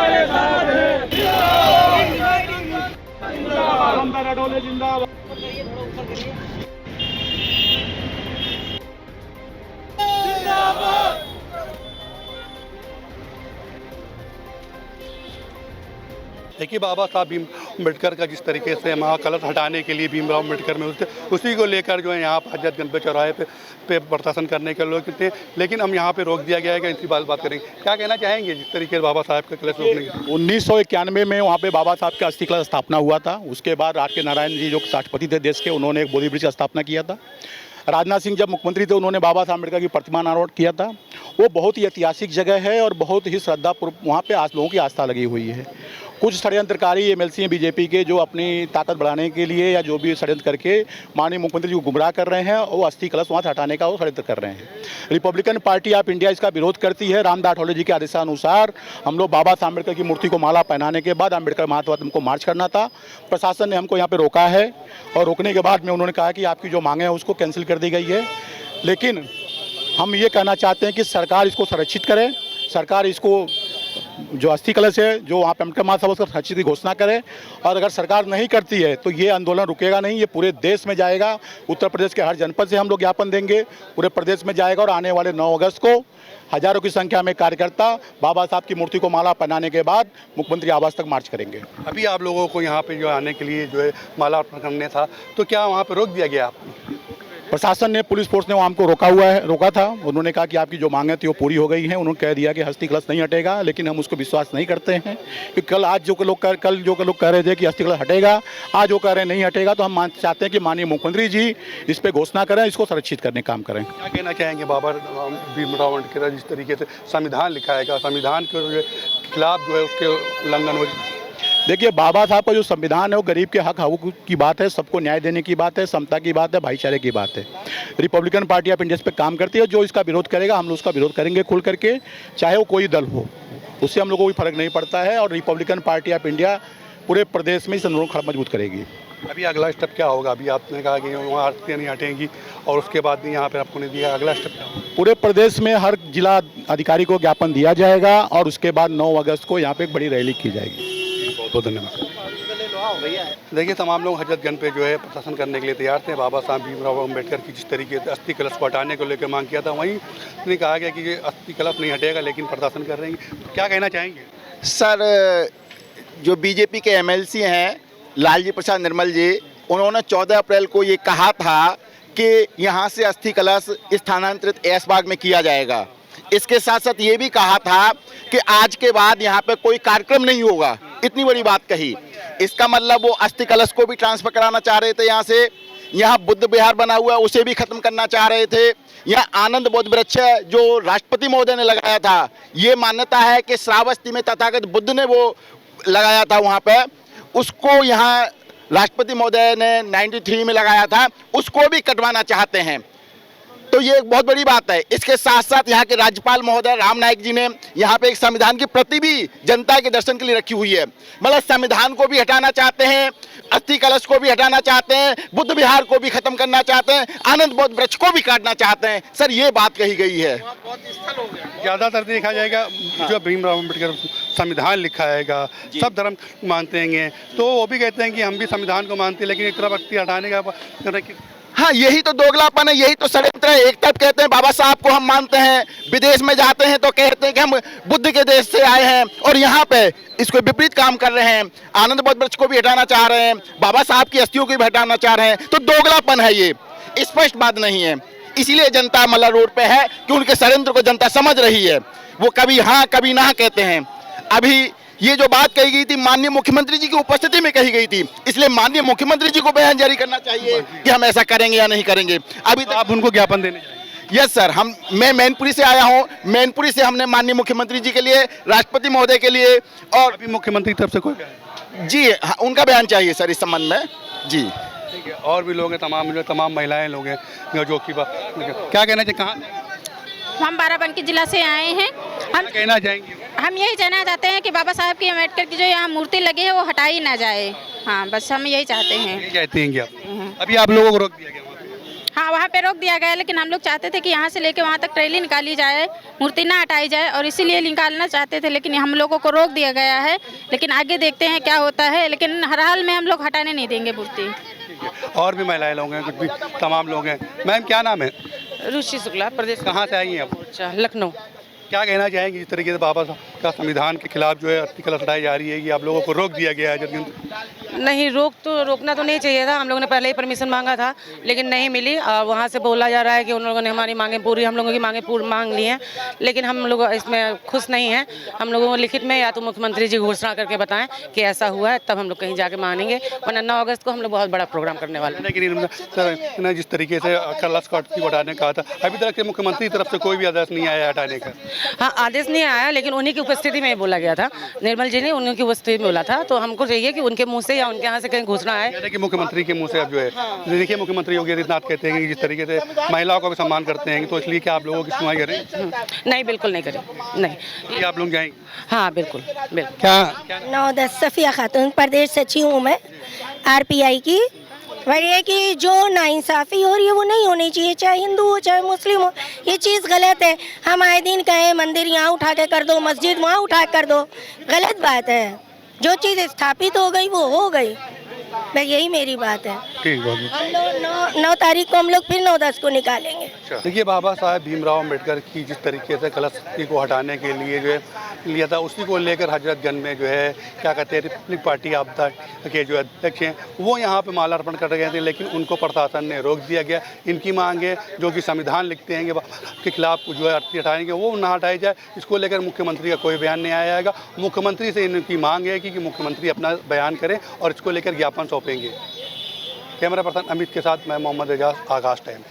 हमारे साथ है। जिंदाबाद अडोले जिंदाबाद। देखिए बाबा साहब भीम अम्बेडकर का जिस तरीके से महाकलश हटाने के लिए भीमराव अम्बेडकर में उसी को लेकर जो है यहाँ पर हजरतगंज पे चौराहे पे प्रदर्शन करने के लोग थे, लेकिन हम यहाँ पे रोक दिया गया है कि इनकी बात करेंगे। क्या कहना चाहेंगे जिस तरीके से बाबा साहब का कलश रोकने की? 1991 में वहाँ पे बाबा साहब का अस्थि कलश स्थापना हुआ था। उसके बाद R.K. नारायण जी जो राष्ट्रपति थे देश के, उन्होंने एक बोधी ब्रिज की स्थापना किया था। राजनाथ सिंह जब मुख्यमंत्री थे उन्होंने बाबा साहब अम्बेडकर की प्रतिमा अनावरण किया था। वो बहुत ही ऐतिहासिक जगह है और बहुत ही श्रद्धापूर्व वहाँ पे लोगों की आस्था लगी हुई है। कुछ षड्यंत्रकारी MLC हैं बीजेपी के जो अपनी ताकत बढ़ाने के लिए या जो भी षड्यंत्र करके माननीय मुख्यमंत्री जी को गुमराह कर रहे हैं और वो अस्थि कलश वहाँ से हटाने का वो षड्यंत्र कर रहे हैं। रिपब्लिकन पार्टी ऑफ इंडिया इसका विरोध करती है। रामदास अठौले जी के आदेशानुसार हम लोग बाबा साहब अम्बेडकर की मूर्ति को माला पहनाने के बाद अम्बेडकर महात्मा हमको मार्च करना था। प्रशासन ने हमको यहाँ पर रोका है और रोकने के बाद में उन्होंने कहा कि आपकी जो मांगे हैं उसको कैंसिल कर दी गई है। लेकिन हम ये कहना चाहते हैं कि सरकार इसको संरक्षित करे, सरकार इसको जो अस्थि कलश है जो वहाँ पे अम्बेडकर महासभा उसका संरक्षित की घोषणा करे। और अगर सरकार नहीं करती है तो ये आंदोलन रुकेगा नहीं, ये पूरे देश में जाएगा। उत्तर प्रदेश के हर जनपद से हम लोग ज्ञापन देंगे, पूरे प्रदेश में जाएगा और आने वाले 9 अगस्त को हजारों की संख्या में कार्यकर्ता बाबा साहब की मूर्ति को माला पहनाने के बाद मुख्यमंत्री आवास तक मार्च करेंगे। अभी आप लोगों को यहाँ पे जो आने के लिए जो है माला अर्पण करने था, तो क्या वहाँ पे रोक दिया गया आपको? प्रशासन ने, पुलिस फोर्स ने वहाँ हमको रोका था। उन्होंने कहा कि आपकी जो मांगे थी वो पूरी हो गई हैं। उन्होंने कह दिया कि अस्थि कलश नहीं हटेगा, लेकिन हम उसको विश्वास नहीं करते हैं कि कल जो लोग कह रहे थे कि अस्थि कलश हटेगा, आज वो कह रहे हैं नहीं हटेगा। तो हम चाहते हैं कि माननीय मुख्यमंत्री जी इस पर घोषणा करें, इसको संरक्षित करने का काम करें। क्या कहना चाहेंगे बाबा भीमराव अम्बेडकर जिस तरीके से संविधान लिखा है, संविधान के खिलाफ जो है उसके उल्लंघन हो? देखिए बाबा साहब का जो संविधान है वो गरीब के हक हकूक़ की बात है, सबको न्याय देने की बात है, समता की बात है, भाईचारे की बात है। रिपब्लिकन पार्टी ऑफ इंडिया इस पर काम करती है। जो इसका विरोध करेगा हम लोग उसका विरोध करेंगे खुल करके, चाहे वो कोई दल हो, उससे हम लोगों को कोई फर्क नहीं पड़ता है। और रिपब्लिकन पार्टी ऑफ इंडिया पूरे प्रदेश में इस आंदोलन को मजबूत करेगी। अभी अगला स्टेप क्या होगा? अभी आपने कहा कि वहाँ आरती नहीं हटेंगी और उसके बाद यहाँ पर आपको नहीं दिया, अगला स्टेप क्या होगा? पूरे प्रदेश में हर जिला अधिकारी को ज्ञापन दिया जाएगा और उसके बाद 9 अगस्त को यहाँ पे एक बड़ी रैली की जाएगी। बहुत बहुत धन्यवाद। देखिए तमाम लोग हजरतगंज पे जो है प्रदर्शन करने के लिए तैयार थे। बाबा साहब भीमराव अम्बेडकर की जिस तरीके से अस्थि कलश को हटाने को लेकर मांग किया था, वहीं ने कहा गया कि ये अस्थि कलश नहीं हटेगा लेकिन प्रदर्शन कर रहे हैं। तो क्या कहना चाहेंगे? सर, जो बीजेपी के MLC हैं लालजी प्रसाद निर्मल जी, उन्होंने 14 अप्रैल को ये कहा था कि यहाँ से अस्थि कलश स्थानांतरित ऐशबाग में किया जाएगा। इसके साथ साथ ये भी कहा था कि आज के बाद यहाँ पे कोई कार्यक्रम नहीं होगा। इतनी बड़ी बात कही। इसका मतलब वो अस्थि कलश को भी ट्रांसफर कराना चाह रहे थे यहाँ से। यहाँ बुद्ध विहार बना हुआ है उसे भी खत्म करना चाह रहे थे। यहाँ आनंद बोध वृक्ष जो राष्ट्रपति महोदय ने लगाया था, ये मान्यता है कि श्रावस्ती में तथागत बुद्ध ने वो लगाया था वहाँ पे, उसको यहाँ राष्ट्रपति महोदय ने 93 में लगाया था, उसको भी कटवाना चाहते हैं। तो ये एक बहुत बड़ी बात है। इसके साथ साथ यहाँ के राज्यपाल महोदय राम नाईक जी ने यहाँ पे एक संविधान की प्रति भी जनता के दर्शन के लिए रखी हुई है। मतलब संविधान को भी हटाना चाहते हैं, अस्थि कलश को भी हटाना चाहते हैं, बुद्ध विहार को भी खत्म करना चाहते हैं, आनंद बोध वृक्ष को भी काटना चाहते हैं। सर ये बात कही गई है। ज़्यादातर देखा जाएगा जो भीमराव अम्बेडकर संविधान लिखा हैगा, सब धर्म मानते हैं, तो वो भी कहते हैं कि हम भी संविधान को मानते हैं, लेकिन एक तरफ अस्थि हटाने का हाँ, यही तो दोगलापन है, यही तो षड्यंत्र है। एक तरफ कहते हैं बाबा साहब को हम मानते हैं, विदेश में जाते हैं तो कहते हैं कि हम बुद्ध के देश से आए हैं, और यहाँ पे इसको विपरीत काम कर रहे हैं। आनंद बोध वृक्ष को भी हटाना चाह रहे हैं, बाबा साहब की अस्थियों को भी हटाना चाह रहे हैं। तो दोगलापन है, ये स्पष्ट बात नहीं है। इसीलिए जनता मतलब रोड पे है कि उनके षड्यंत्र को जनता समझ रही है। वो कभी हाँ कभी ना कहते हैं। अभी ये जो बात कही गई थी माननीय मुख्यमंत्री जी की उपस्थिति में कही गई थी, इसलिए माननीय मुख्यमंत्री जी को बयान जारी करना चाहिए कि हम ऐसा करेंगे या नहीं करेंगे। अभी तक आप उनको ज्ञापन देने? यस सर, मैं मैनपुरी से आया हूँ। मैनपुरी से हमने माननीय मुख्यमंत्री जी के लिए, राष्ट्रपति महोदय के लिए, और अभी मुख्यमंत्री की तरफ से कोई बयान? जी हाँ, उनका बयान चाहिए सर इस संबंध में। जी ठीक है। और भी लोग हैं, तमाम महिलाएं लोग हैं जो कि क्या कहना चाहिए? कहाँ हम बाराबंकी जिला से आए हैं। हम कहना चाहेंगे? हम यही जानना चाहते हैं कि बाबा साहब की अम्बेडकर की जो यहाँ मूर्ति लगी है वो हटाई ना जाए। हाँ, बस हम यही चाहते हैं। ये कहते हैं कि आप अभी आप लोगों को रोक दिया गया? हाँ, वहाँ पे रोक दिया गया, लेकिन हम लोग चाहते थे कि यहाँ से लेके वहाँ तक ट्रेली निकाली जाए, मूर्ति ना हटाई जाए, और इसीलिए निकालना चाहते थे, लेकिन हम लोगों को रोक दिया गया है। लेकिन आगे देखते हैं क्या होता है, लेकिन हर हाल में हम लोग हटाने नहीं देंगे मूर्ति। और भी महिलाएं लोग हैं, कुछ भी तमाम लोग हैं। मैम क्या नाम है? रुचि शुक्ला, प्रदेश कहाँ से आई हैं आप? अच्छा, लखनऊ। क्या कहना चाहेंगे जिस तरीके से बाबा साहब का संविधान के खिलाफ जो है अस्थि कलश हटाई जा रही है, कि आप लोगों को रोक दिया गया है? नहीं, रोकना तो नहीं चाहिए था। हम लोगों ने पहले ही परमिशन मांगा था, लेकिन नहीं मिली। वहाँ से बोला जा रहा है कि उन लोगों ने हमारी मांगें पूरी, हम लोगों की मांगें पूरी मांग ली हैं, लेकिन हम लोग इसमें खुश नहीं हैं। हम लोगों को लिखित में या तो मुख्यमंत्री जी घोषणा करके बताएं कि ऐसा हुआ है, तब हम लोग कहीं जाके मानेंगे, वरना 9 अगस्त को हम लोग बहुत बड़ा प्रोग्राम करने वाले हैं। लेकिन सर जिस तरीके से कलश को हटाने का था, अभी तक के मुख्यमंत्री की तरफ से कोई भी आदेश नहीं आया हटाने का। हाँ, आदेश नहीं आया, लेकिन उन्हीं की उपस्थिति में बोला गया था। निर्मल जी ने उन्हीं की उपस्थिति में बोला था, तो हमको चाहिए कि उनके मुंह से या उनके यहाँ से कहीं घोषणा आए। कि मुख्यमंत्री के मुंह से अब जो है, देखिए मुख्यमंत्री योगी आदित्यनाथ कहते हैं कि जिस तरीके से महिलाओं का भी सम्मान करते हैं, तो इसलिए क्या आप लोगों की सुनवाई करें? नहीं, बिल्कुल नहीं करें, नहीं। आप लोग जाएंगे? हाँ, बिल्कुल बिल्कुल। क्या 9-10 सफिया खातून, प्रदेश सचिव हूँ मैं RPI की। पर ये कि जो नाइंसाफ़ी हो रही है वो नहीं होनी चाहिए, चाहे हिंदू हो चाहे मुस्लिम हो, ये चीज़ गलत है। हम आए दिन कहें मंदिर यहाँ उठा के कर दो, मस्जिद वहाँ उठा कर दो, गलत बात है। जो चीज़ स्थापित हो गई वो हो गई, बस यही मेरी बात है। ठीक है। हम लोग 9 तारीख को हम लोग फिर 9-10 को निकालेंगे। देखिए बाबा साहब भीमराव अम्बेडकर की जिस तरीके से कलश को हटाने के लिए जो है लिया था, उसी को लेकर हजरतगंज में जो है क्या कहते हैं रिपब्लिक पार्टी आपदा के जो अध्यक्ष हैं वो यहाँ पे माल्यार्पण कर गए थे, लेकिन उनको प्रशासन ने रोक दिया गया। इनकी मांग है जो कि संविधान लिखते हैं के खिलाफ जो है अर्थी हटाएंगे वो ना हटाई जाए, इसको लेकर मुख्यमंत्री का कोई बयान नहीं आएगा। मुख्यमंत्री से इनकी मांग है कि मुख्यमंत्री अपना बयान करें और इसको लेकर ज्ञापन सौंपेंगे। कैमरा पर्सन अमित के साथ मैं मोहम्मद एजाज, आगाज़ टाइम।